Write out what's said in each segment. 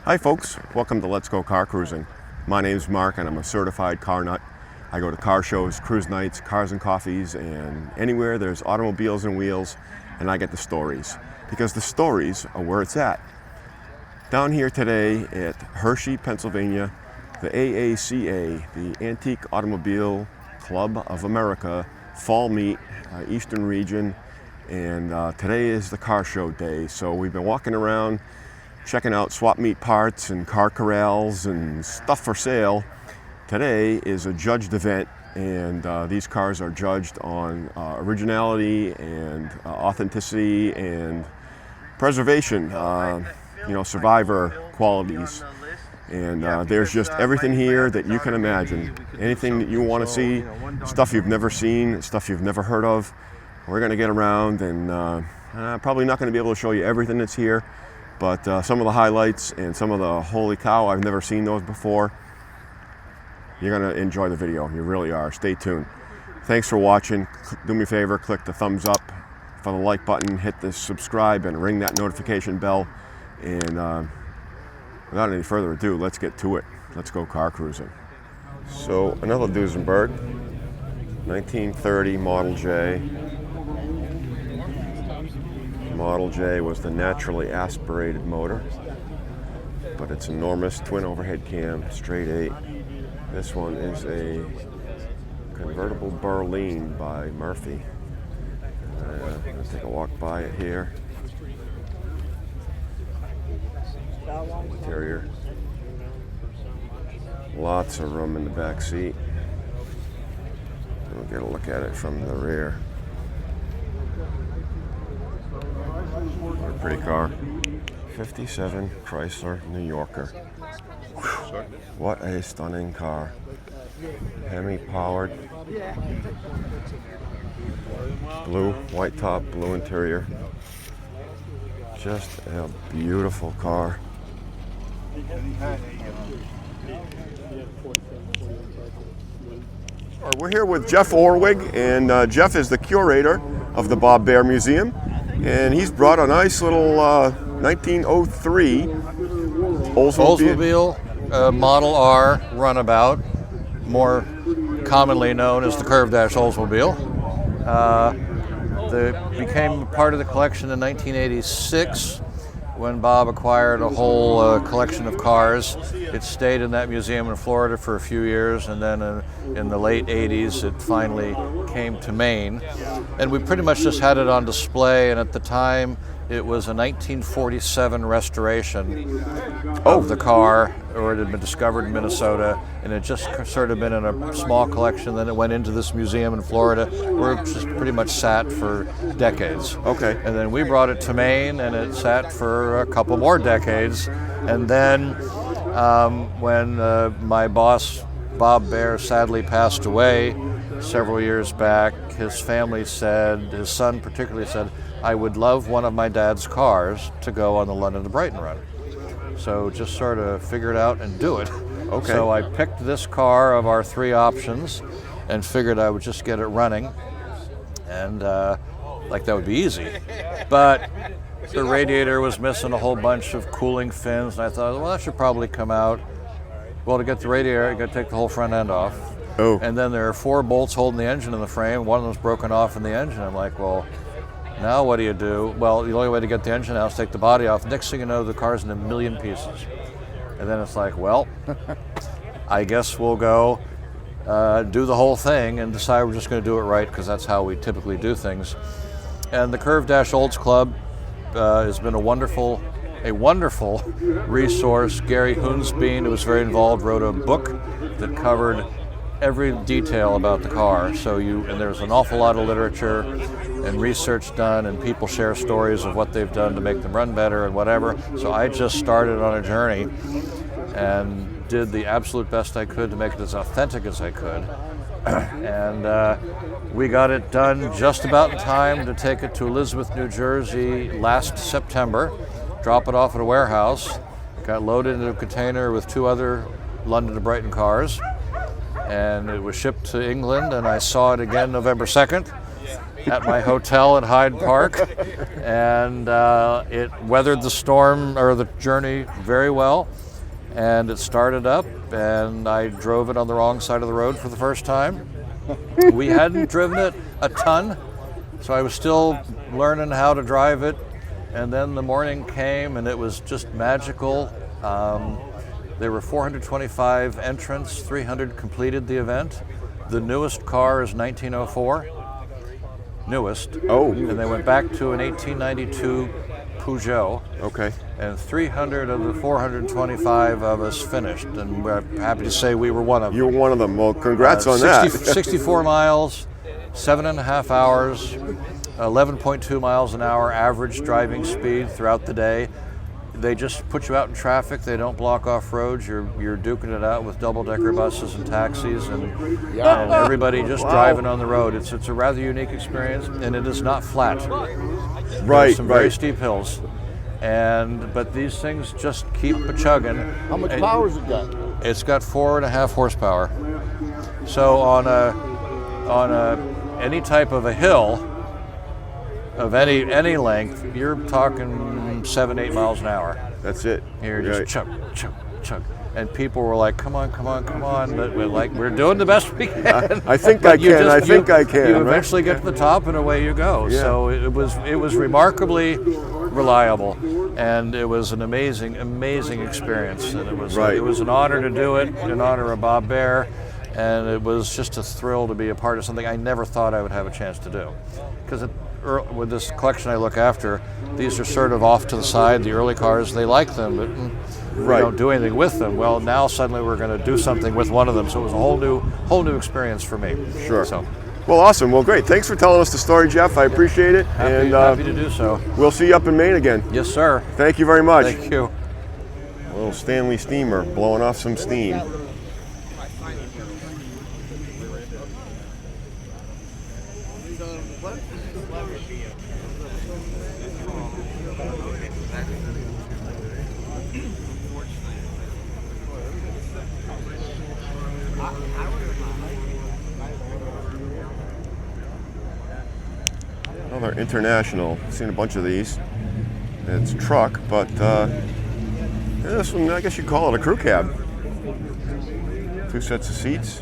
Hi folks, welcome to Let's Go Car Cruising. My name's Mark and I'm a certified car nut. I go to car shows, cruise nights, cars and coffees, and anywhere there's automobiles and wheels, and I get the stories. Because the stories are where it's at. Down here today at Hershey, Pennsylvania, the AACA, the Antique Automobile Club of America Fall Meet, Eastern Region, and today is the car show day. So we've been walking around checking out swap meet parts and car corrals and stuff for sale. Today is a judged event, and these cars are judged on originality and authenticity and preservation, survivor qualities. And there's just everything here that you can imagine. Anything that you want to see, stuff you've never seen, stuff you've never heard of. We're going to get around, and probably not going to be able to show you everything that's here, but some of the highlights and some of the holy cow, I've never seen those before. You're going to enjoy the video. You really are. Stay tuned. Thanks for watching. Do me a favor, click the thumbs up for the like button, hit the subscribe, and ring that notification bell. And without any further ado, let's get to it. Let's go car cruising. So another Duesenberg, 1930 Model J. Model J was the naturally aspirated motor, but it's enormous, twin overhead cam, straight 8. This one is a convertible Berline by Murphy. Let's take a walk by it here. Interior. Lots of room in the back seat. We'll get a look at it from the rear. What a pretty car. 57 Chrysler New Yorker. Whew. What a stunning car. Hemi powered. Blue, white top, blue interior. Just a beautiful car. We're here with Jeff Orwig, and Jeff is the curator of the Bob Baer Museum, and he's brought a nice little 1903 Oldsmobile Model R runabout, more commonly known as the Curved Dash Oldsmobile. They became part of the collection in 1986 when Bob acquired a whole collection of cars. It stayed in that museum in Florida for a few years, and then in the late 80s it finally came to Maine. And we pretty much just had it on display, and at the time it was a 1947 restoration of the car, or it had been discovered in Minnesota, and it just sort of been in a small collection. Then it went into this museum in Florida, where it just pretty much sat for decades. Okay. And then we brought it to Maine, and it sat for a couple more decades. And then when my boss, Bob Baer, sadly passed away several years back, his family said, his son particularly said, I would love one of my dad's cars to go on the London to Brighton run. So just sort of figure it out and do it. Okay. So I picked this car of our 3 options and figured I would just get it running. And like that would be easy. But the radiator was missing a whole bunch of cooling fins, and I thought, well, that should probably come out. Well, to get the radiator, you got to take the whole front end off. Oh. And then there are 4 bolts holding the engine in the frame. One of them's broken off in the engine. I'm like, well, now what do you do? Well, the only way to get the engine out is take the body off. Next thing you know, the car's in a million pieces. And then it's like, well, I guess we'll go do the whole thing and decide we're just going to do it right, because that's how we typically do things. And the Curved Dash Olds Club has been a wonderful resource. Gary Hoonsbein, who was very involved, wrote a book that covered every detail about the car. And there's an awful lot of literature and research done, and people share stories of what they've done to make them run better and whatever. So I just started on a journey and did the absolute best I could to make it as authentic as I could. And we got it done just about in time to take it to Elizabeth, New Jersey last September, drop it off at a warehouse, got loaded into a container with 2 other London to Brighton cars, and it was shipped to England, and I saw it again November 2nd. at my hotel in Hyde Park, and it weathered the storm or the journey very well. And it started up, and I drove it on the wrong side of the road for the first time. We hadn't driven it a ton, so I was still learning how to drive it. And then the morning came, and it was just magical. There were 425 entrants, 300 completed the event. The newest car is 1904, newest. Oh. And they went back to an 1892 Peugeot. Okay. And 300 of the 425 of us finished, and we're happy to say we were one of them. You were one of them. Well, congrats on that. 64 miles, 7.5 hours, 11.2 miles an hour average driving speed throughout the day. They just put you out in traffic. They don't block off roads. You're duking it out with double-decker buses and taxis and everybody just driving on the road. It's a rather unique experience, and it is not flat. Right, There's some very steep hills, but these things just keep chugging. How much power has it got? It's got 4.5 horsepower. So on any type of a hill of any length, you're talking 7-8 miles an hour. That's it. You're just chug, chug, chug. And people were like, come on. But we're doing the best we can. I think I can. You eventually get to the top and away you go. Yeah. So it was remarkably reliable, and it was an amazing experience. And it was an honor to do it in honor of Bob Bear, and it was just a thrill to be a part of something I never thought I would have a chance to do. Because with this collection I look after, these are sort of off to the side. The early cars, they like them, but we don't do anything with them. Well, now suddenly we're going to do something with one of them, so it was a whole new experience for me. Sure. So, well, awesome. Well, great. Thanks for telling us the story, Jeff. I appreciate it. Happy to do so. We'll see you up in Maine again. Yes, sir. Thank you very much. Thank you. A little Stanley steamer blowing off some steam. Another International. I've seen a bunch of these. It's a truck, but this one, I guess you'd call it a crew cab. 2 sets of seats,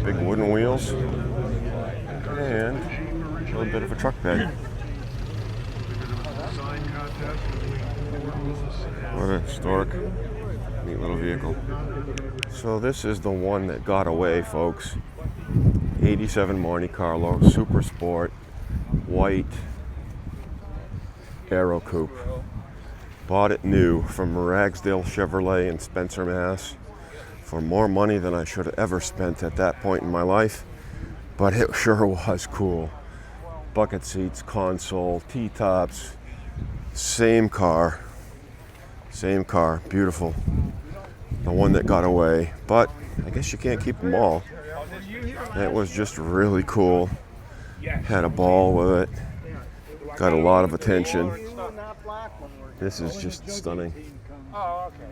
big wooden wheels, and a little bit of a truck bed. What a historic, neat little vehicle. So this is the one that got away, folks. 87 Monte Carlo, Super Sport, white Aero Coupe. Bought it new from Ragsdale Chevrolet in Spencer, Mass. for more money than I should have ever spent at that point in my life. But it sure was cool. Bucket seats, console, T-tops, same car, beautiful. The one that got away, but I guess you can't keep them all. It was just really cool. Had a ball with it. Got a lot of attention. This is just stunning. Oh, okay.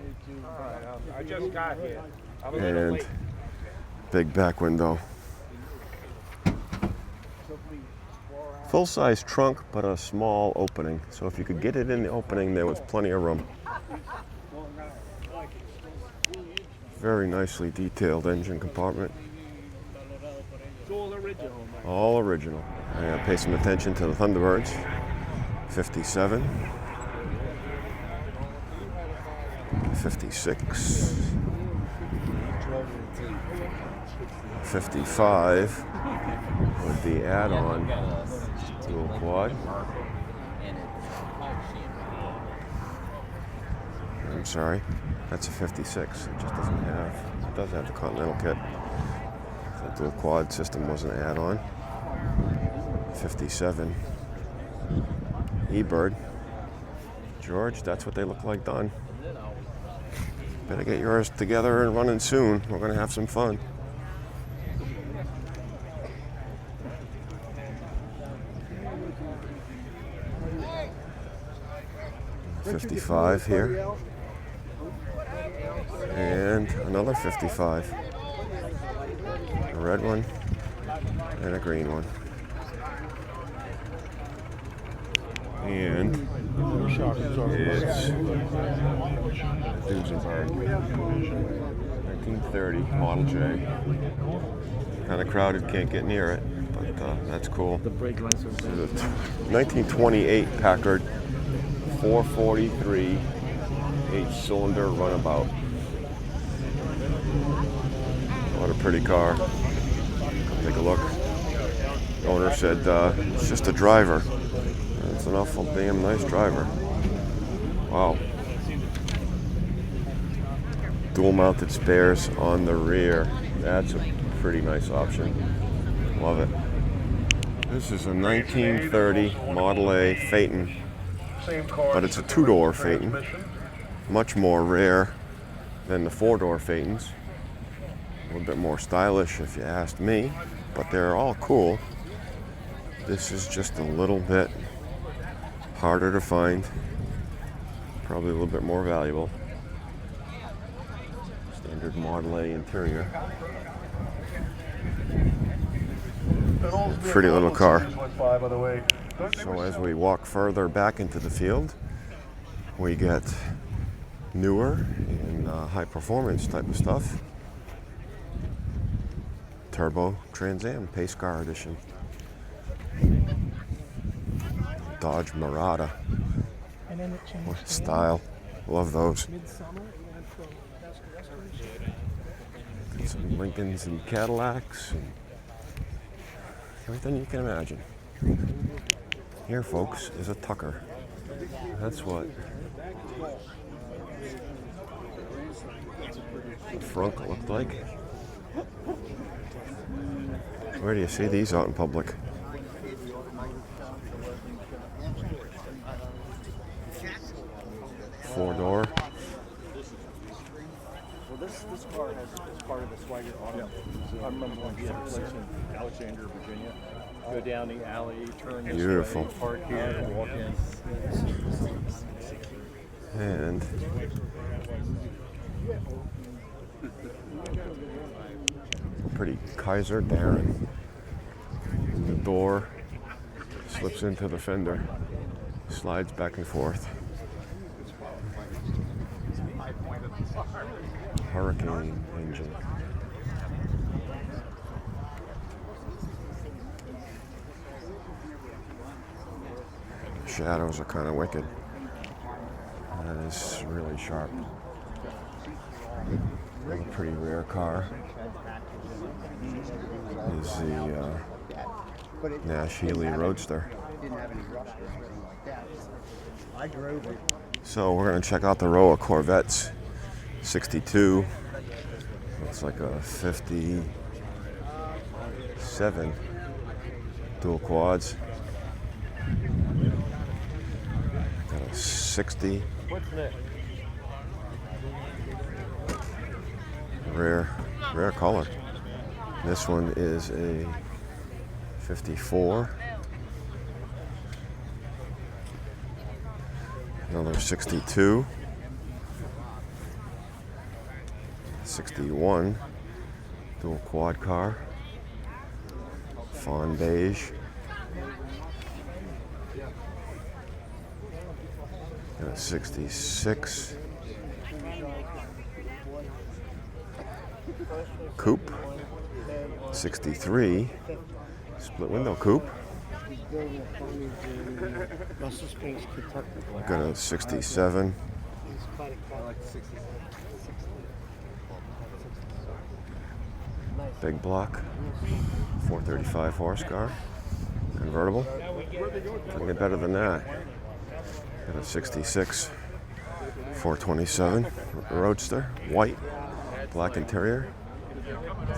All right. I just got here. And big back window. Full-size trunk, but a small opening. So if you could get it in the opening, there was plenty of room. Very nicely detailed engine compartment. All original. I gotta pay some attention to the Thunderbirds. 57. 56. 55 with the add-on dual quad. I'm sorry, that's a 56. It just doesn't have, it does have the Continental kit. The dual quad system was an add-on. 57. E-Bird. George, that's what they look like done. Better get yours together and running soon. We're gonna have some fun. $55 here. And another 55. A red one and a green one. And it's Duesenberg 1930 Model J. Kind of crowded, can't get near it, but that's cool. The brake lights are This is a 1928 Packard 443 8-cylinder runabout. What a pretty car. Take a look. The owner said it's just a driver. It's an awful damn nice driver. Wow. Dual mounted spares on the rear. That's a pretty nice option. Love it. This is a 1930 Model A Phaeton, but it's a two-door Phaeton. Much more rare than the four-door Phaetons. A little bit more stylish if you asked me, but they're all cool. This is just a little bit harder to find, probably a little bit more valuable. Standard Model A interior. Pretty little car. So as we walk further back into the field, we get newer and high performance type of stuff. Turbo Trans Am Pace Car Edition. Dodge Murata. What style. Love those. Got some Lincolns and Cadillacs and everything you can imagine. Here, folks, is a Tucker. That's what the front looked like. Where do you see these out in public? Four-door. Well, this car is part of the Swagger Auto. I remember when we had a place in Alexandria, Virginia. Go down the alley, turn this Beautiful. way, park here, and walk in. And pretty Kaiser Darren. The door slips into the fender, slides back and forth. Hurricane engine. Shadows are kind of wicked. That is really sharp. A pretty rare car is the Nash Healy Roadster. So we're going to check out the row of Corvettes. 62. Looks like a 57 dual quads. Got a 60. Rare color. This one is a 54. Another 62. 61. Dual quad car. Fawn beige. And a 66. Coupe. 63. Split window coupe. Got a 67. Big block. 435 horsepower. Convertible. Couldn't get better than that. Got a 66. 427 Roadster. White. Black interior.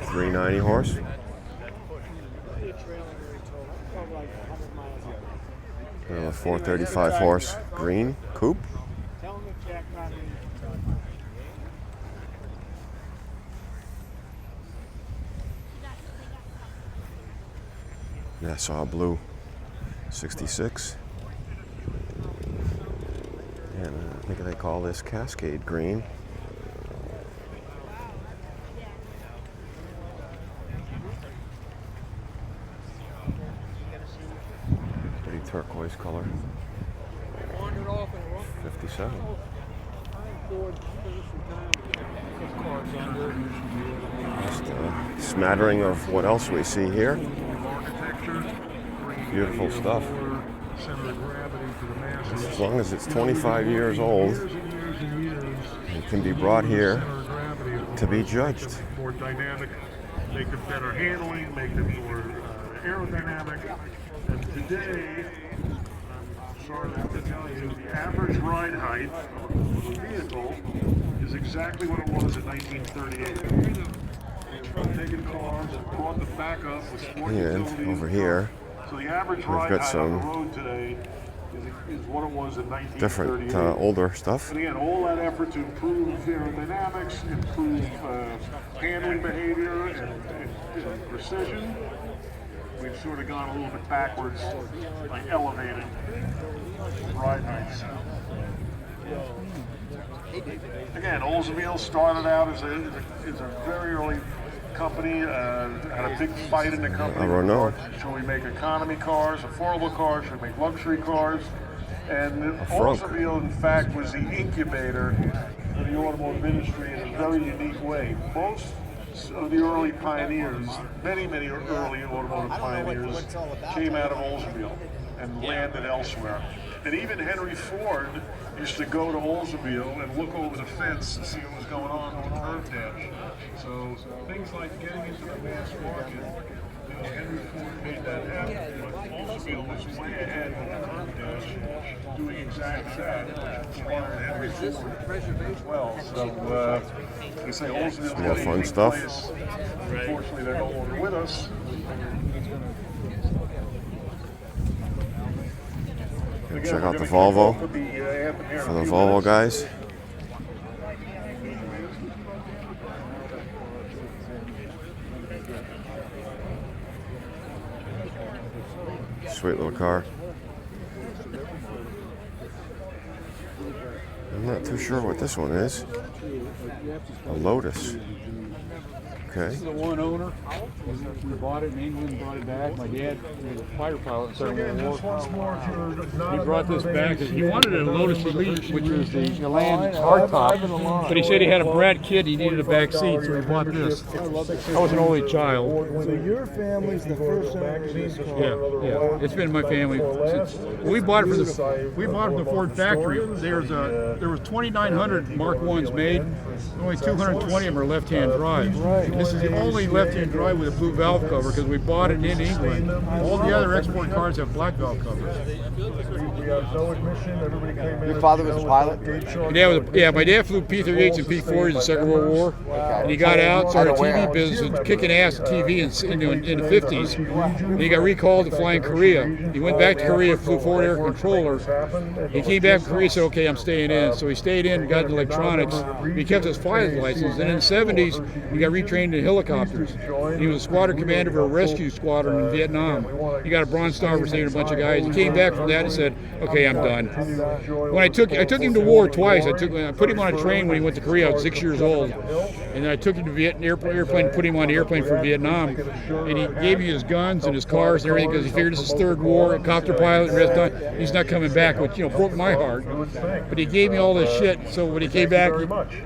390 horse. A 435 horse green coupe. Nassau blue 66. And I think they call this Cascade green. Pretty turquoise color. 1947. Just a smattering of what else we see here. Beautiful stuff. As long as it's 25 years old, it can be brought here to be judged. More dynamic, make it better handling, make it more aerodynamic. And today, I'm sorry to have to tell you, the average ride height of a vehicle is exactly what it was in 1938. We've taken cars and brought them back up with sport utilities. And over here, so the average we've ride got height on the some road today is what it was in 1938. different older stuff. And again, all that effort to improve aerodynamics, improve handling behavior, and precision, we've sort of gone a little bit backwards by elevating ride heights. Again, Oldsmobile started out as a very early company, had a big fight in the company. Should we make economy cars, affordable cars, should we make luxury cars? And Oldsmobile, in fact, was the incubator for the automotive industry in a very unique way. Most of the early pioneers, many early automotive pioneers, came out of Oldsmobile and landed elsewhere. And even Henry Ford used to go to Oldsmobile and look over the fence to see what was going on with the curve dash. So things like getting into the mass market, Henry Ford made that happen, but Oldsmobile was way ahead with the curve dash, doing exactly that, which inspired Henry Ford as well. So they say Oldsmobile's more fun stuff. Unfortunately, they're no longer with us. Check out the Volvo for the Volvo guys. Sweet little car. I'm not too sure what this one is. A Lotus. Okay. This is the one owner. We bought it in England, brought it back. My dad was a fighter pilot in Second World War. He brought this back. He wanted a Lotus Elite, which was the Land hardtop, but he said he had a brat kid. He needed a back seat, so he bought this. I was an only child. So your family's the first owner of this car? Yeah. It's been in my family since we bought it from the Ford factory. There was 2,900 Mark I's made. Only 220 of them are left-hand drive. This is the only left-hand drive with a blue valve cover because we bought it in England. All the other export cars have black valve covers. Your father was a pilot? My dad flew P-38s and P-40s in the Second World War. And he got out, started a TV business, and kicking ass at TV in the 50s. And he got recalled to fly in Korea. He went back to Korea, flew Ford Air Controller. He came back from Korea and said, okay, I'm staying in. So he stayed in, got into electronics. He kept his pilot's license. And in the 70s, he got retrained in helicopters. He was a squadron commander for a rescue squadron in Vietnam. He got a Bronze Star for saving a bunch of guys. He came back from that and said, okay, I'm done. When I took him to war twice. I put him on a train when he went to Korea. I was 6 years old. And then I took him to airplane, put him on the airplane for Vietnam. And he gave me his guns and his cars and everything because he figured this is third war, a copter pilot, and rest time. He's not coming back, which broke my heart. But he gave me all this shit. So when he came back,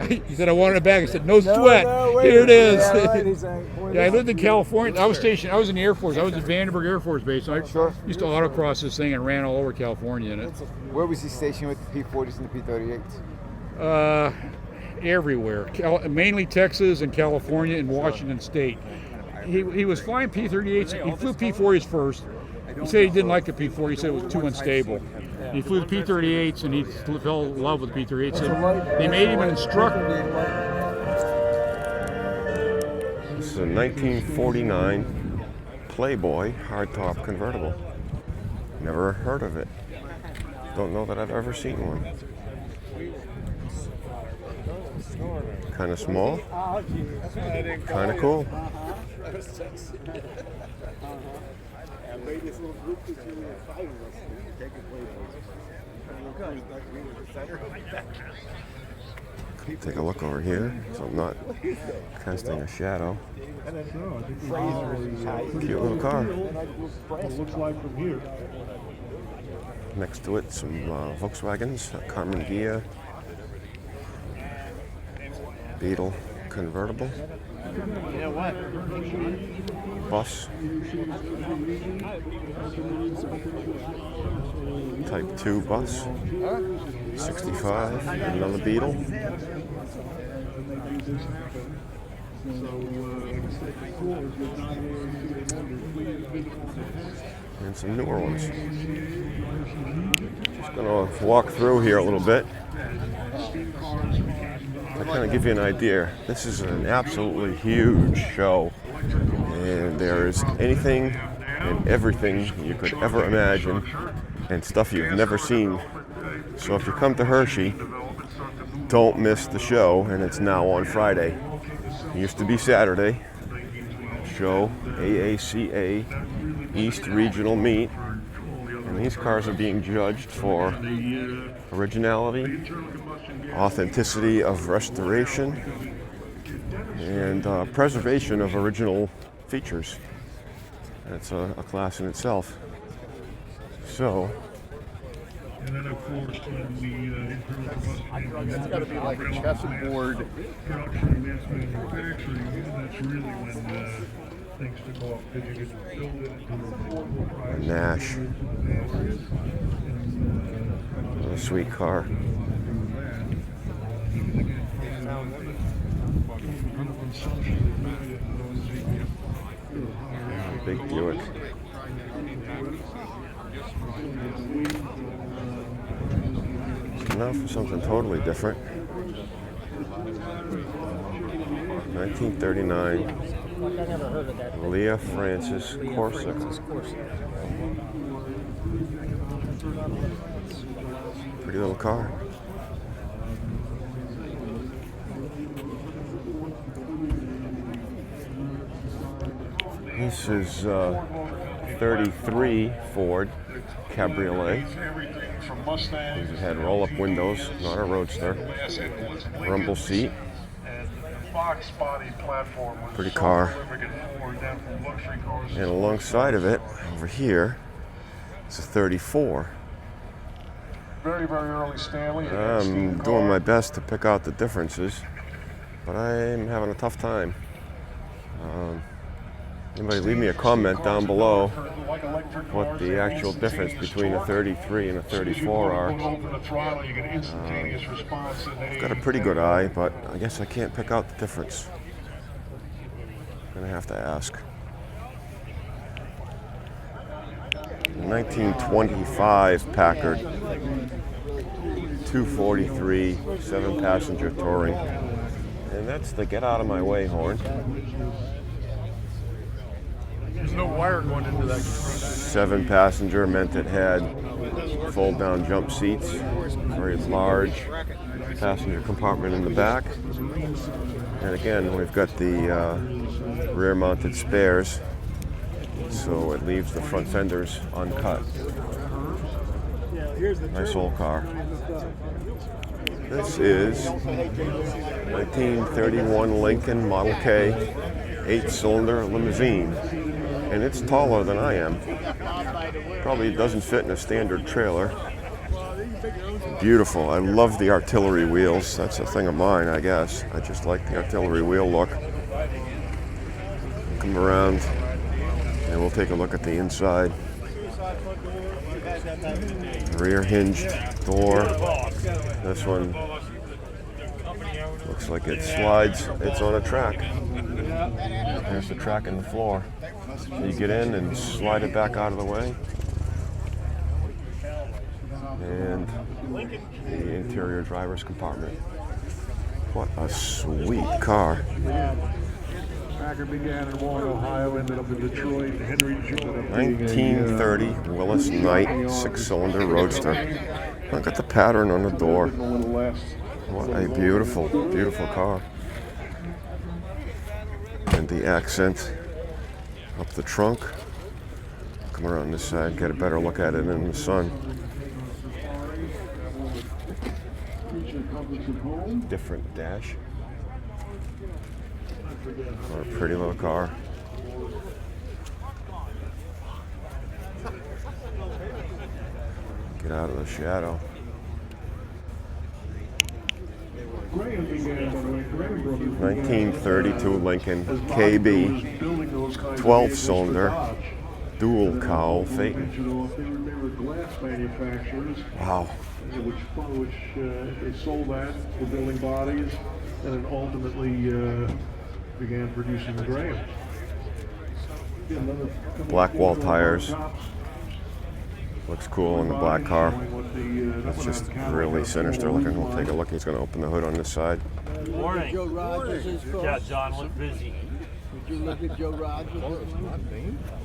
he said, I wanted it back. I said, no sweat. Here it is. Yeah, I lived in California. I was in the Air Force. I was at Vandenberg Air Force Base. I used to autocross this thing and ran all over California in it. Where was he stationed with the P-40s and the P-38s? Everywhere, mainly Texas and California and Washington State. He was flying P-38s. He flew P-40s first. He said he didn't like the P-40. He said it was too unstable. He flew the P-38s and he fell in love with the P-38s. And they made him an instructor. This is a 1949 Playboy hardtop convertible. Never heard of it. Don't know that I've ever seen one. Kind of small, kind of cool. Take a look over here, so I'm not casting a shadow. Cute little car. It looks like from here. Next to it, some Volkswagens, a Carmen Ghia, Beetle convertible, bus, Type 2 bus, 65, another Beetle. And some newer ones. Just gonna walk through here a little bit to kind of give you an idea. This is an absolutely huge show, and there's anything and everything you could ever imagine, and stuff you've never seen. So if you come to Hershey, don't miss the show, and it's now on Friday. It used to be Saturday. Show, AACA East Regional Meet, and these cars are being judged for originality, authenticity of restoration, and preservation of original features. That's a class in itself. So, and then of course when the It's got to be like a chessboard. production and mass manufacturing, that's really when things took off, because you could build it into a Nash, a sweet car. Big Buick. Now for something totally different. 1939 Leah Francis Corsa. Pretty little car. This is 33 Ford Cabriolet. It had roll-up windows, not a roadster. Rumble seat. Pretty car. And alongside of it, over here, it's a 34. Very, very early Stanley. I'm doing my best to pick out the differences, but I'm having a tough time. Anybody leave me a comment down below what the actual difference between a 33 and a 34 are. I've got a pretty good eye, but I guess I can't pick out the difference. I'm gonna have to ask. 1925 Packard 243 7-passenger touring, and that's the get out of my way horn. There's no wire going into that. 7-passenger meant it had fold-down jump seats, very large passenger compartment in the back, and again we've got the rear-mounted spares, so it leaves the front fenders uncut. Nice old car. This is 1931 Lincoln Model K 8-cylinder limousine, and it's taller than I am. Probably doesn't fit in a standard trailer. Beautiful. I love the artillery wheels. That's a thing of mine, I guess. I just like the artillery wheel look. Come around and we'll take a look at the inside. Rear hinged door. This one looks like it slides. It's on a track. There's the track in the floor. You get in and slide it back out of the way. And the interior driver's compartment. What a sweet car. Packard began in Warren, Ohio, ended up in Detroit. Henry Jr. 1930 Willis Knight 6-cylinder roadster. Look at the pattern on the door. What a beautiful, beautiful car. And the accent up the trunk. Come around this side, get a better look at it in the sun. Different dash. What a pretty little car. Get out of the shadow. 1932 Lincoln KB 12-cylinder dual cowl Phaeton. Wow. Which they sold that for building bodies, and then ultimately began producing the Graham. Black wall tires. Looks cool in the black car. It's just really sinister looking. We'll take a look. He's going to open the hood on this side. Morning. Joe Rogers is Yeah, John was busy. Did you look at Joe Rogers?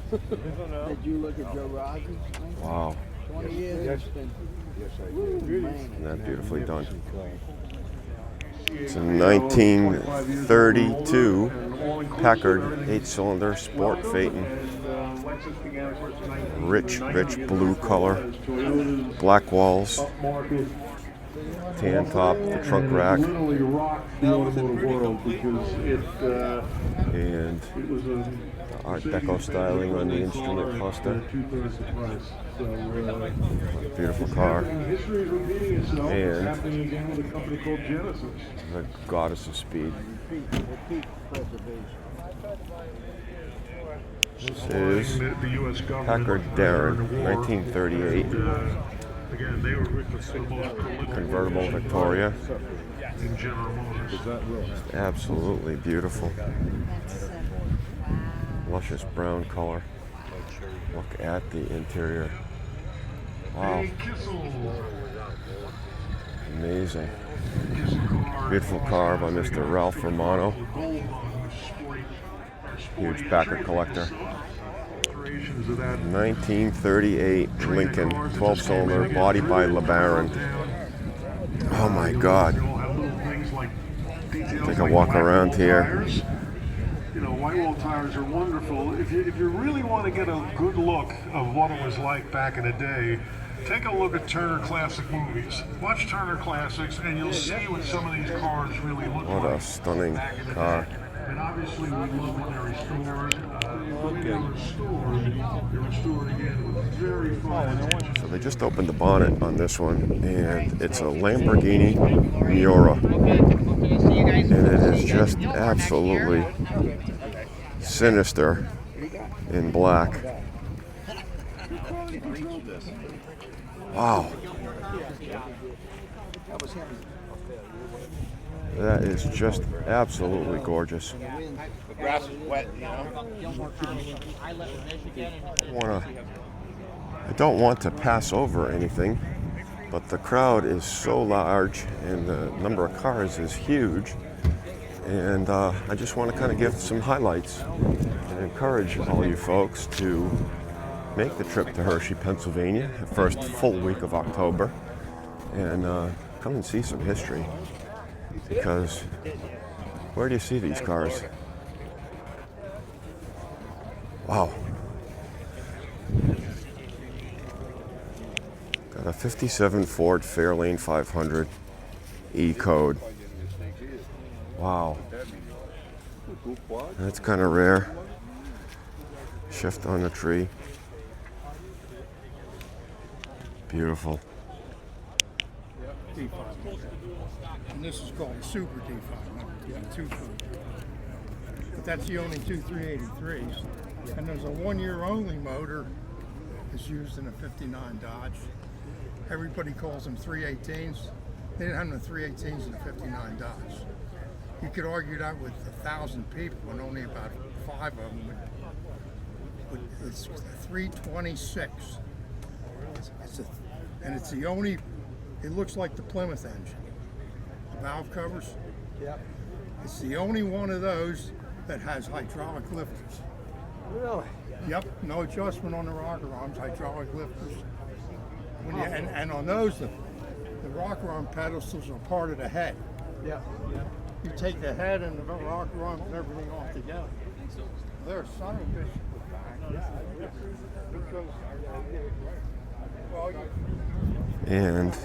Did you look at Joe Rogers? Wow. 20 years. Yes, I did. Isn't that beautifully done? It's a 1932 Packard 8-cylinder sport Phaeton. Rich blue color. Black walls. Tan top, the trunk rack. Literally rocked the automotive world because And it was a Art Deco styling on the instrument cluster. Beautiful car. History is repeating itself. And it's happening again with a company called Genesis. The goddess of speed. This is The U.S. government. Packard Darren, 1938. Again, they were the most prolific Convertible Victoria. in General Motors. Absolutely beautiful. Luscious brown color. Look at the interior. Wow. Amazing. Beautiful car by Mr. Ralph Romano. Huge Packard collector. 1938 Lincoln 12-cylinder, body by LeBaron. Oh my God. Take a walk around here. You know, white wall tires are wonderful. If you really want to get a good look of what it was like back in the day, take a look at Turner Classic Movies. Watch Turner Classics and you'll see what some of these cars really look like. What a stunning car. And obviously we love when they're restored. When they're restored again with very fine attention. So they just opened the bonnet on this one, and it's a Lamborghini Miura. And it is just absolutely sinister in black. Wow. That is just absolutely gorgeous. The grass is wet, you know. I don't want to pass over anything, but the crowd is so large and the number of cars is huge. And I just want to kind of give some highlights and encourage all you folks to make the trip to Hershey, Pennsylvania, the first full week of October, and come and see some history. Because where do you see these cars? Wow. Got a 57 Ford Fairlane 500 E-Code. Wow. That's kind of rare. Shift on the tree. Beautiful. And this is called a Super D500, but that's the only two 383s. And there's a 1 year only motor that's used in a 59 Dodge. Everybody calls them 318s. They didn't have no 318s in a 59 Dodge. You could argue that with 1,000 people, and only about 5 of them would. It's 326. And it's the only. It looks like the Plymouth engine. Valve covers. Yep. It's the only one of those that has hydraulic lifters. Really? Yep. No adjustment on the rocker arms, hydraulic lifters. And on those, the rocker arm pedestals are part of the head. Yeah. You take the head and the rocker arms and everything off together. They're son of a bitch. And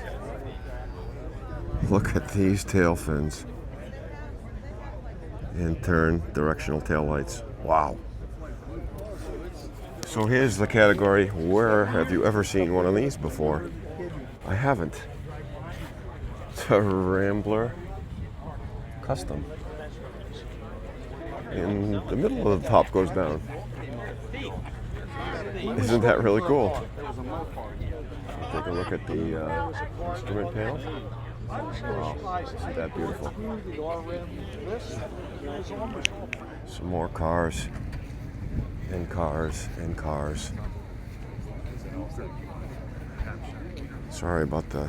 look at these tail fins and turn directional tail lights. Wow. So here's the category, where have you ever seen one of these before? I haven't. It's a Rambler Custom. And the middle of the top goes down. Isn't that really cool? Take a look at the instrument panel. Wow, isn't that beautiful? Some more cars, and cars, and cars. Sorry about the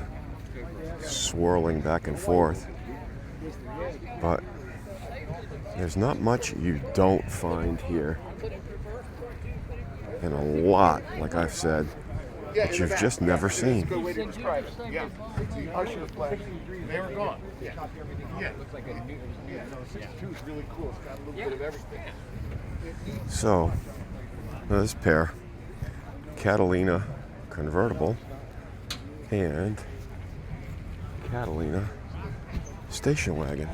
swirling back and forth, but there's not much you don't find here. And a lot, like I've said, that you've just never seen. Yeah. I should have flashed. They were gone. Yeah. Yeah. It looks like a new. Yeah. No, 62 is really cool. It's got a little bit of everything. So, this pair, Catalina convertible and Catalina station wagon.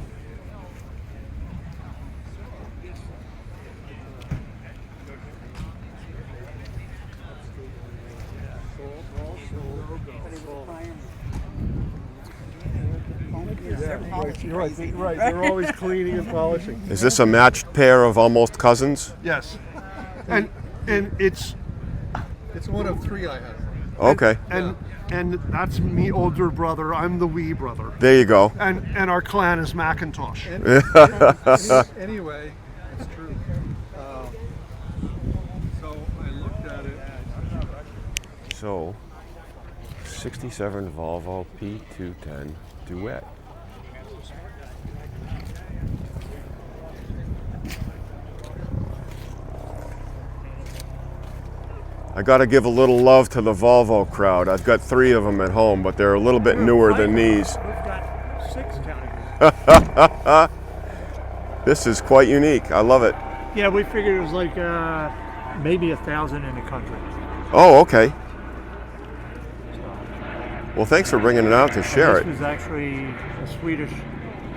You're right. They're always cleaning and polishing. Is this a matched pair of almost cousins? Yes, and it's one of three I have. Okay. And that's me, older brother. I'm the wee brother. There you go. And our clan is Macintosh. Anyway, it's true. So I looked at it. So, 67 Volvo P210 Duet. I gotta give a little love to the Volvo crowd. I've got 3 of them at home, but they're a little bit newer than these. We've got 6 counting. This is quite unique. I love it. Yeah, we figured it was like maybe 1,000 in the country. Oh, okay. Well, thanks for bringing it out to share it. This was actually a Swedish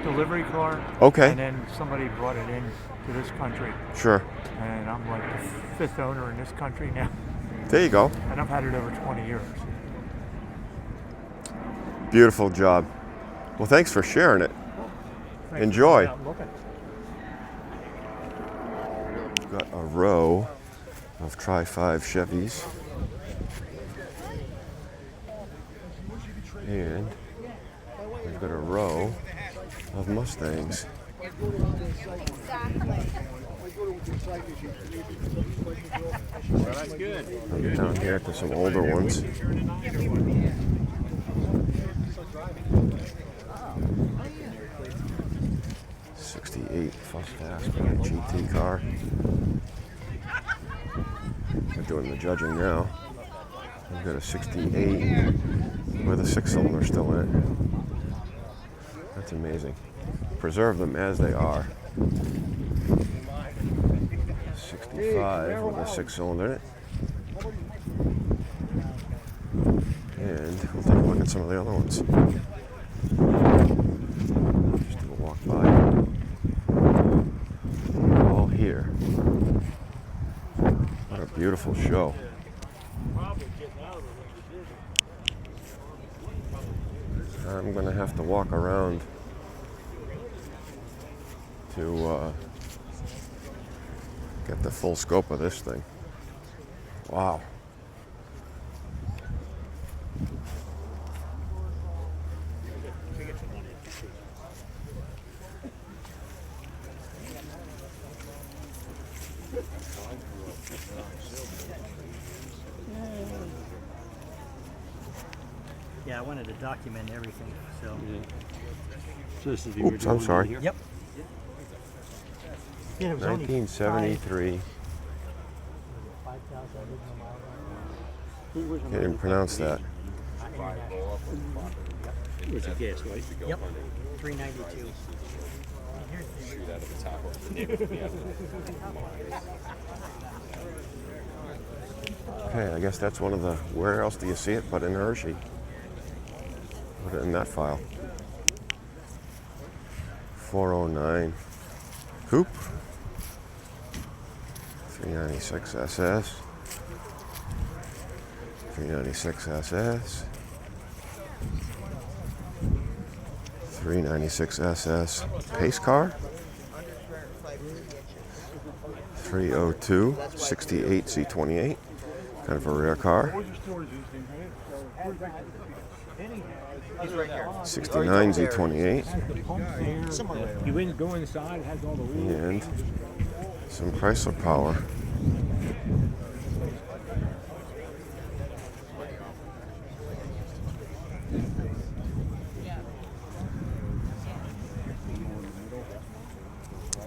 delivery car. Okay. And then somebody brought it in to this country. Sure. And I'm like the 5th owner in this country now. There you go. And I've had it over 20 years. Beautiful job. Well, thanks for sharing it. Thanks Enjoy. for coming out and looking. We've got a row of Tri-5 Chevys. And we've got a row of Mustangs. That's good. I'll get down here to some older ones. '68 Fastback GT car. They're doing the judging now. We've got a '68 with a 6-cylinder still in it. That's amazing. Preserve them as they are. 65 with a 6-cylinder in it. And we'll take a look at some of the other ones. Just do a walk by. All here. What a beautiful show. I'm going to have to walk around to get the full scope of this thing. Wow. Yeah, I wanted to document everything, so. So this is the Oops, I'm sorry. Yep. Yeah, it was only 1973. Can't even pronounce that. It was a guess, right? Yep. 392. Shoot out of the top of the Okay, I guess that's one of the, where else do you see it but in Hershey? Put it in that file. 409 Coupe. 396 SS. 396 SS. 396 SS pace car. 302 68 Z28. Kind of a rare car. 69 Z28. You wouldn't go inside, it has all the wheels. And some Chrysler power.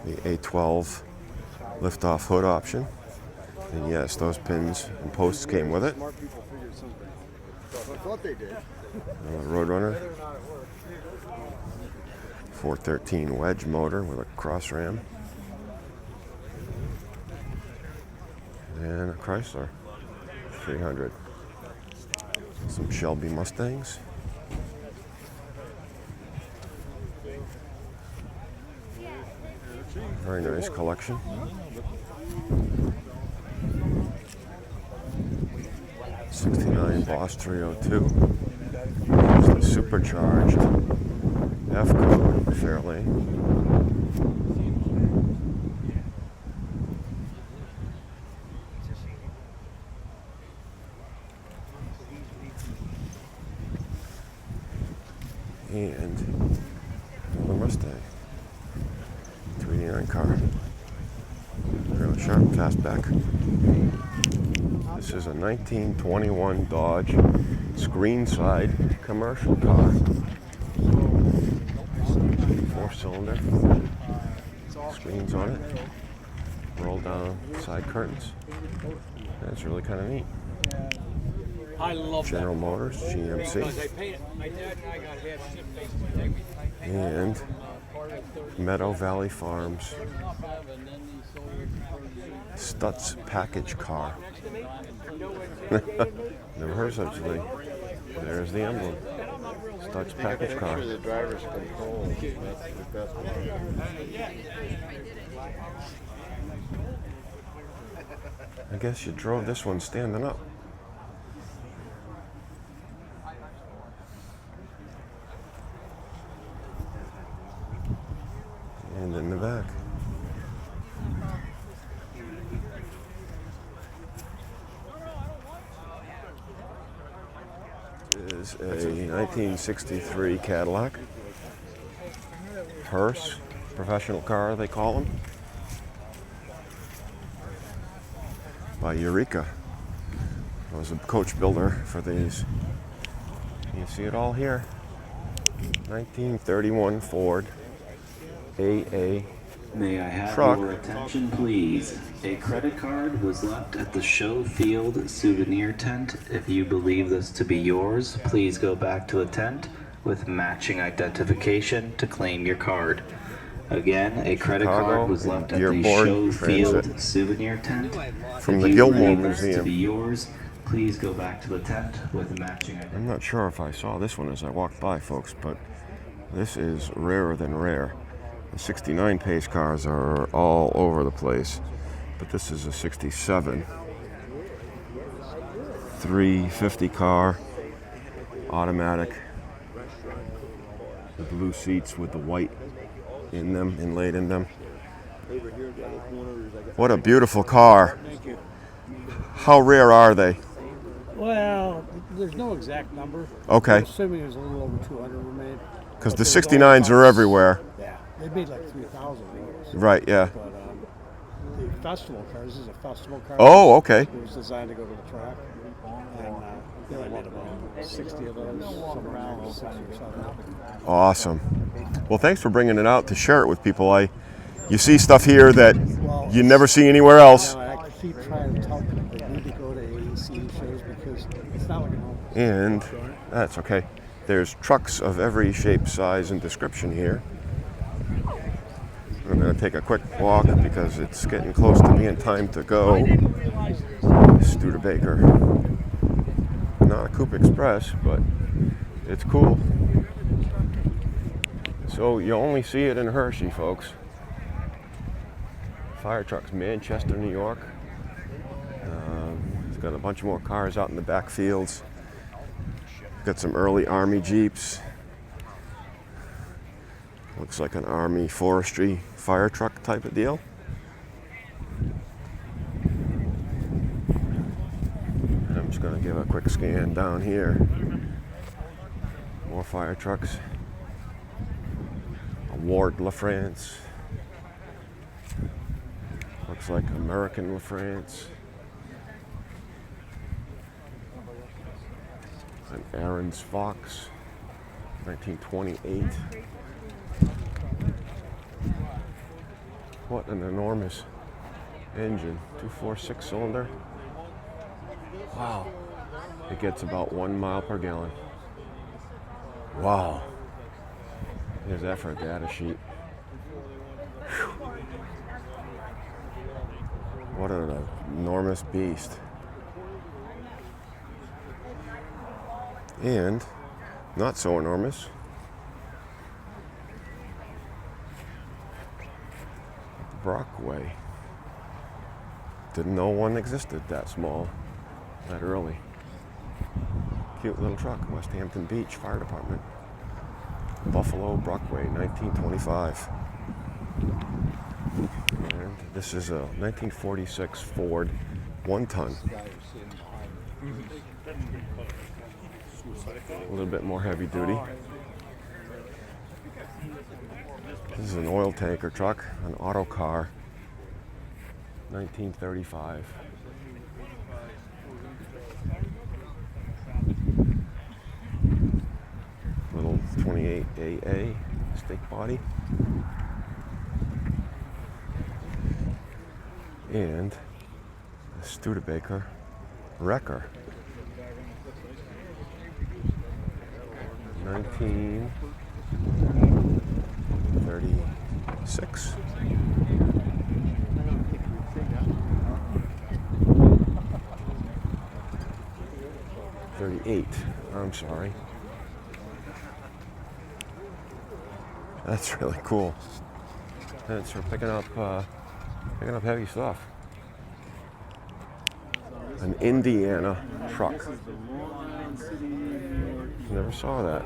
The A12 lift-off hood option. And yes, those pins and posts came with it. I thought they did. Roadrunner. 413 wedge motor with a cross ram. And a Chrysler 300. Some Shelby Mustangs. Very nice collection. '69 Boss 302. There's the supercharged F-Code Fairlane. And the Mustang. 389 car. Really sharp fastback. This is a 1921 Dodge screen-side commercial car. 4-cylinder. Screens on it. Roll down side curtains. That's really kind of neat. I love General Motors, GMC. My dad and I got half ship And Meadow Valley Farms Stutz package car. Never heard of such a thing. There's the emblem. Stutz package car. The driver's control. That's the best one. I guess you drove this one standing up. And in the back. Is a 1963 Cadillac. Hearse, professional car they call them. By Eureka. I was a coach builder for these. You see it all here. 1931 Ford AA May I have truck. your attention, please? A credit card was left at the Show Field souvenir tent. If you believe this to be yours, please go back to the tent with matching identification to claim your card. Again, a credit card was left at the Show Field souvenir tent. From the if you Gilmore believe this to Museum. be yours, please go back to the tent with matching identification. I'm not sure if I saw this one as I walked by, folks, but this is rarer than rare. The 69 pace cars are all over the place, but this is a 67. 350 car, automatic. The blue seats with the white in them, inlaid in them. What a beautiful car. How rare are they? Well, there's no exact number. Okay. I'm assuming there's a little over 200 were made. Because the 69s are everywhere. Yeah, they made like 3,000 of those. Right, yeah. But the festival cars, this is a festival car. Oh, okay. It was designed to go to the track. And they only made about 60 of those, somewhere around 6 or 7. Awesome. Well, thanks for bringing it out to share it with people. You see stuff here that you never see anywhere else. I keep trying to tell people they need to go to AACA shows because it's not like a home. And that's okay. There's trucks of every shape, size, and description here. I'm going to take a quick walk because it's getting close to being time to go. Studebaker. Not a Coupe Express, but it's cool. So you only see it in Hershey, folks. Fire trucks, Manchester, New York. It's got a bunch more cars out in the back fields. Got some early Army Jeeps. Looks like an Army forestry fire truck type of deal. And I'm just going to give a quick scan down here. More fire trucks. A Ward LaFrance. Looks like American LaFrance. An Aaron's Fox, 1928. What an enormous engine, 2.46 cylinder. Wow, it gets about 1 mile per gallon. Wow, there's that for a data sheet. Whew. What an enormous beast. And not so enormous. Brockway. Didn't know one existed that small, that early. Cute little truck, West Hampton Beach Fire Department. Buffalo Brockway, 1925. And this is a 1946 Ford 1-ton. A little bit more heavy duty. This is an oil tanker truck, an auto car, 1935. Little 28 AA stick body. And a Studebaker Wrecker. 1936. 38. I'm sorry. That's really cool. That's for picking up heavy stuff. An Indiana truck. Never saw that.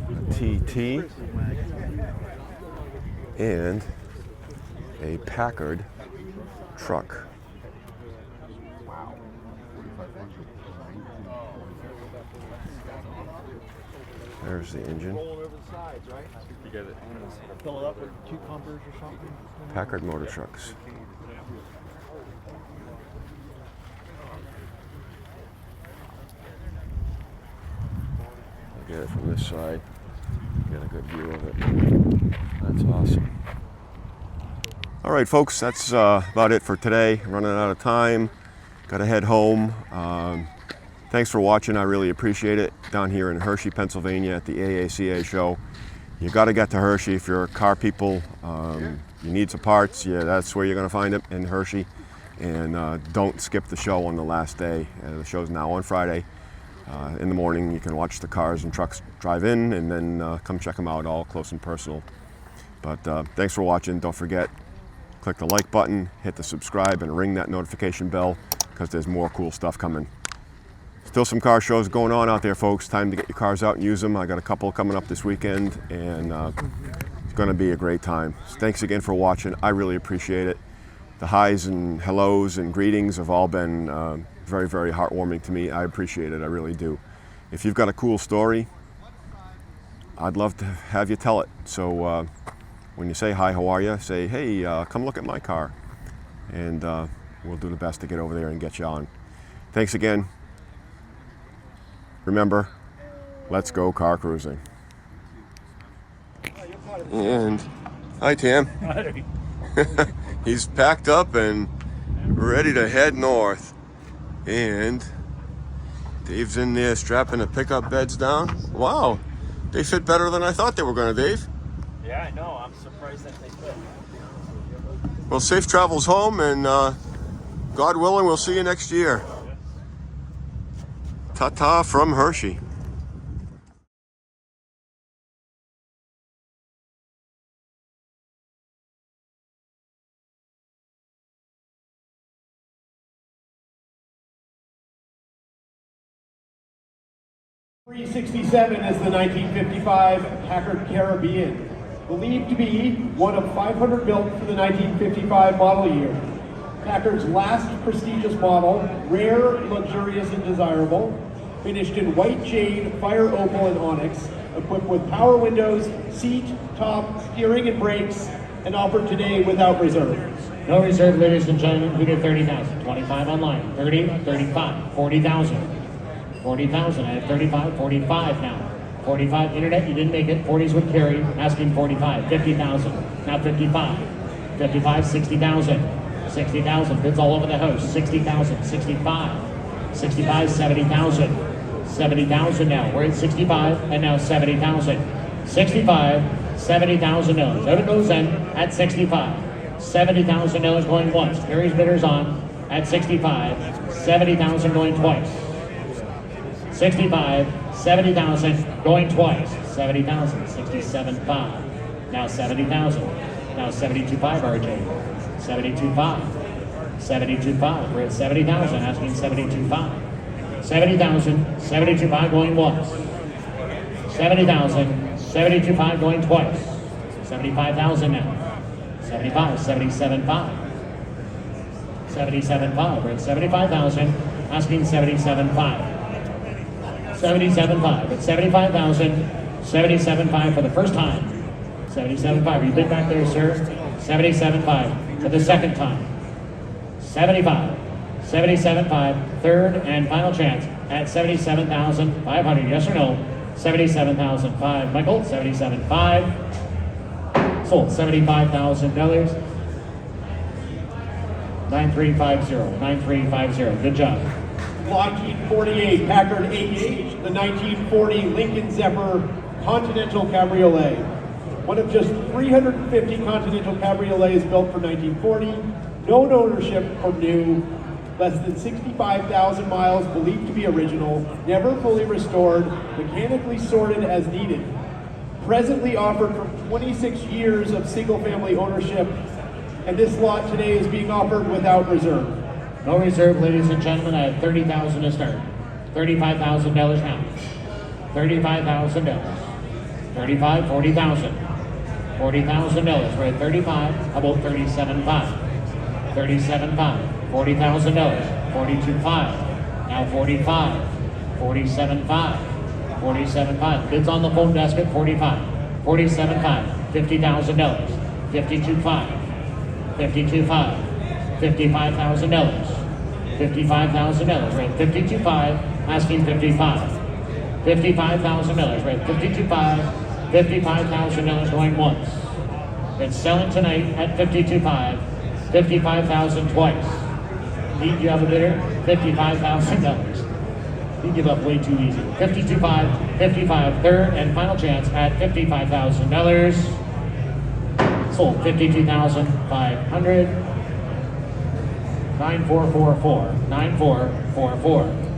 A TT and a Packard truck. There's the engine. Fill it up with cucumbers or something. Packard motor trucks. I'll get it from this side. Get a good view of it. That's awesome. All right, folks, that's about it for today. Running out of time. Got to head home. Thanks for watching. I really appreciate it. Down here in Hershey, Pennsylvania at the AACA show. You got to get to Hershey if you're car people. You need some parts. Yeah, that's where you're going to find it, in Hershey. And don't skip the show on the last day. The show's now on Friday. In the morning, you can watch the cars and trucks drive in, and then come check them out all close and personal. But thanks for watching. Don't forget, click the like button, hit the subscribe, and ring that notification bell, because there's more cool stuff coming. Still some car shows going on out there, folks. Time to get your cars out and use them. I got a couple coming up this weekend, and it's going to be a great time. Thanks again for watching. I really appreciate it. The highs and hellos and greetings have all been very, very heartwarming to me. I appreciate it. I really do. If you've got a cool story, I'd love to have you tell it. So when you say hi, how are you? Say, hey, come look at my car. And we'll do the best to get over there and get you on. Thanks again. Remember, let's go car cruising. And hi, Tam. Hi. He's packed up and ready to head north. And Dave's in there strapping the pickup beds down. Wow, they fit better than I thought they were going to, Dave. Yeah, I know. I'm surprised that they fit. Well, safe travels home, and God willing, we'll see you next year. Ta-ta from Hershey. 367 is the 1955 Packard Caribbean, believed to be one of 500 built for the 1955 model year. Packard's last prestigious model, rare, luxurious, and desirable, finished in white jade, fire opal, and onyx, equipped with power windows, seat, top, steering, and brakes, and offered today without reserve. No reserve, ladies and gentlemen. Who did 30,000? 25 online. 30, 35, 40,000. 40,000. I have 35, 45 now. 45 internet, you didn't make it. 40s with carry, asking 45. 50,000. Now 55. 55, 60,000. 60,000. Bids all over the house. 60,000. 65. 65, 70,000. 70,000 now. We're at 65 and now 70,000. 65, 70,000 dollars. Out it goes then at 65. $70,000 going once. Carrie's bidders on at 65. 70,000 going twice. 65, 70,000 going twice. 70,000, 67.5. Now 70,000. Now 72.5 RJ. 72.5. 72.5. We're at 70,000, asking 72.5. 70,000, 72.5 going once. 70,000, 72.5 going twice. 75,000 now. 75, 77.5. 77.5. We're at 75,000, asking 77.5. 77.5. At 75,000, 77.5 for the first time. 77.5. You bid back there, sir? 77.5 for the second time. 75. 77.5. Third and final chance at 77,500. Yes or no? 77,005. Michael, 77.5. Sold $75,000. 9350. 9350. Good job. Lot 48 Packard AH, the 1940 Lincoln Zephyr Continental Cabriolet. One of just 350 Continental Cabriolets built for 1940. Known ownership from new. Less than 65,000 miles, believed to be original. Never fully restored. Mechanically sorted as needed. Presently offered for 26 years of single-family ownership, and this lot today is being offered without reserve. No reserve, ladies and gentlemen. I have 30,000 to start. $35,000 now. $35,000. 35, 40,000. $40,000. We're at 35. How about 37.5? 37.5. $40,000. 42.5. Now 45. 47.5. 47.5. Bids on the phone desk at 45. 47.5. $50,000. 52.5. 52.5. $55,000. $55,000. We're at 52.5. Asking 55. $55,000. We're at 52.5. $55,000 going once. It's selling tonight at 52.5. 55,000 twice. Pete, you have a bidder? $55,000. You give up way too easy. 52.5, 55, third and final chance at $55,000. Sold 52,500. 9444. 9444.